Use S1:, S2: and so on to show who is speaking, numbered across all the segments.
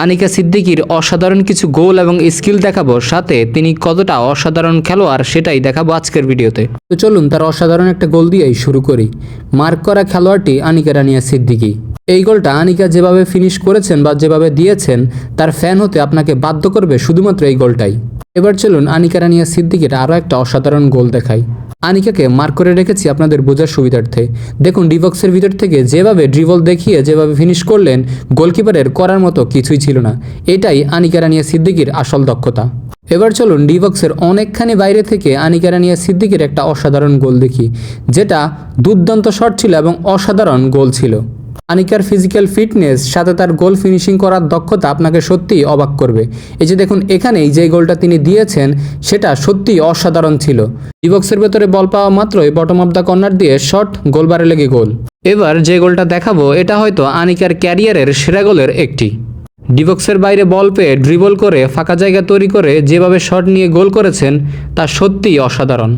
S1: আনিকা সিদ্দিকীর অসাধারণ কিছু গোল এবং স্কিল দেখাবো, সাথে তিনি কতটা অসাধারণ খেলোয়াড় সেটাই দেখাবো আজকের ভিডিওতে। তো চলুন তার অসাধারণ একটা গোল দিয়েই শুরু করি। মার্ক করা খেলোয়াড়টি আনিকা রানিয়া সিদ্দিকী। এই গোলটা আনিকা যেভাবে ফিনিশ করেছেন বা যেভাবে দিয়েছেন, তার ফ্যান হতে আপনাকে বাধ্য করবে শুধুমাত্র এই গোলটাই। এবার চলুন আনিকা রানিয়া সিদ্দিকীর আরও একটা অসাধারণ গোল দেখাই। আনিকাকে মার্ক করে রেখেছি আপনাদের বোঝার সুবিধার্থে। দেখুন ডিবক্সের ভিতর থেকে যেভাবে ড্রিবল দেখিয়ে যেভাবে ফিনিশ করলেন, গোলকিপারের করার মতো কিছুই ছিল না। এটাই আনিকা রানিয়া সিদ্দিকীর আসল দক্ষতা। এবার চলুন ডিবক্সের অনেকখানি বাইরে থেকে আনিকা রানিয়া সিদ্দিকীর একটা অসাধারণ গোল দেখি, যেটা দুর্দান্ত শট ছিল এবং অসাধারণ গোল ছিল। আনিকার ফিজিক্যাল ফিটনেস সাথে তার গোল ফিনিশিং করার দক্ষতা আপনাকে সত্যিই অবাক করবে। এই যে দেখুন এখানেই যে গোলটা তিনি দিয়েছেন সেটা সত্যিই অসাধারণ ছিল। ডিবক্সের ভেতরে বল পাওয়া মাত্রই বটম অফ দ্য কর্নার দিয়ে শট, গোলবারে লেগে গোল। এবার যে গোলটা দেখাবো এটা হয়তো আনিকার ক্যারিয়ারের সেরা গোলের একটি। ডিবক্সের বাইরে বল পেয়ে ড্রিবল করে ফাঁকা জায়গা তৈরি করে যেভাবে শট নিয়ে গোল করেছেন তা সত্যিই অসাধারণ।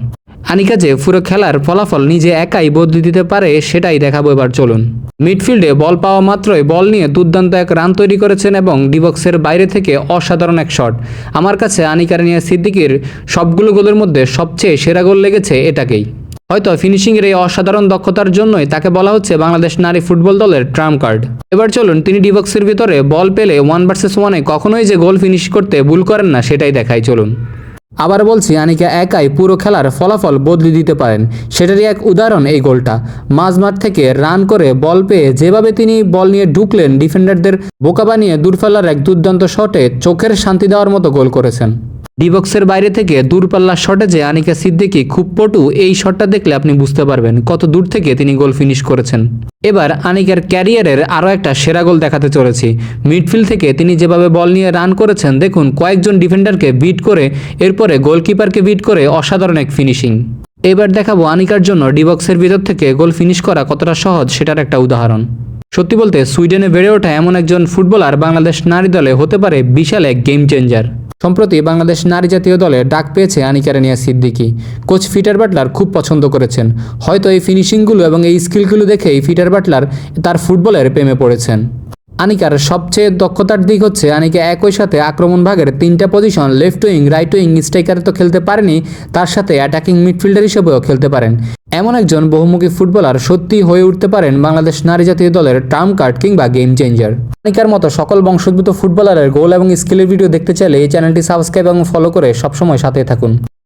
S1: আনিকা যে পুরো খেলার ফলাফল নিজে একাই বদলে দিতে পারে সেটাই দেখাবো। এবার চলুন মিডফিল্ডে বল পাওয়া মাত্রই বল নিয়ে দুর্দান্ত এক রান তৈরি করেছেন এবং ডিবক্সের বাইরে থেকে অসাধারণ এক শট। আমার কাছে আনিকা রানিয়া সিদ্দিকীর সবগুলো গোলের মধ্যে সবচেয়ে সেরা গোল লেগেছে এটাকেই। হয়তো ফিনিশিংয়ের এই অসাধারণ দক্ষতার জন্যই তাকে বলা হচ্ছে বাংলাদেশ নারী ফুটবল দলের ট্রাম্প কার্ড। এবার চলুন তিনি ডিবক্সের ভিতরে বল পেলে 1 ভার্সেস 1-এ কখনোই যে গোল ফিনিশ করতে ভুল করেন না সেটাই দেখাই। চলুন আবার বলছি, আনিকা একাই পুরো খেলার ফলাফল বদলে দিতে পারেন, সেটারই এক উদাহরণ এই গোলটা। মাঝমাঠ থেকে রান করে বল পেয়ে যেভাবে তিনি বল নিয়ে ঢুকলেন, ডিফেন্ডারদের বোকা বানিয়ে দূরপাল্লার এক দুর্দান্ত শটে চোখের শান্তি দেওয়ার মতো গোল করেছেন। ডিবক্সের বাইরে থেকে দূরপাল্লার শটে যে আনিকা সিদ্দিকী খুব পটু, এই শটটা দেখলে আপনি বুঝতে পারবেন কত দূর থেকে তিনি গোল ফিনিশ করেছেন। এবার আনিকার ক্যারিয়ারের আরও একটা সেরা গোল দেখাতে চলেছি। মিডফিল্ড থেকে তিনি যেভাবে বল নিয়ে রান করেছেন, দেখুন কয়েকজন ডিফেন্ডারকে বিট করে এরপরে গোলকিপারকে বিট করে অসাধারণ এক ফিনিশিং। এবার দেখাবো আনিকার জন্য ডিবক্সের ভিতর থেকে গোল ফিনিশ করা কতটা সহজ সেটার একটা উদাহরণ। সত্যি বলতে সুইডেনে বেড়ে ওঠা এমন একজন ফুটবলার বাংলাদেশ নারী দলে হতে পারে বিশাল এক গেম চেঞ্জার। সম্প্রতি বাংলাদেশ নারী জাতীয় দলে ডাক পেয়েছে Anika Rania Siddiqui. Coach Peter Butler খুব পছন্দ করেছেন। হয়তো এই ফিনিশিংগুলো এবং এই স্কিলগুলো দেখেই পিটার বাটলার তার ফুটবলের প্রেমে পড়েছেন। আনিকার সবচেয়ে দক্ষতার দিক হচ্ছে আনিকা একই সাথে আক্রমণ ভাগের 3টা position, left wing, right wing, স্ট্রাইকারে তো খেলতে পারেনি, তার সাথে অ্যাটাকিং মিডফিল্ডার হিসেবেও খেলতে পারেন। এমন একজন বহুমুখী ফুটবলার সত্যি হয়ে উঠতে পারেন বাংলাদেশ নারী জাতীয় দলের ট্রাম্প কার্ড কিংবা গেম চেঞ্জার। আনিকার মতো সকল বংশোদ্ভূত ফুটবলারের গোল এবং স্কিলের ভিডিও দেখতে চাইলে এই চ্যানেলটি সাবস্ক্রাইব এবং ফলো করে সবসময় সাথে থাকুন।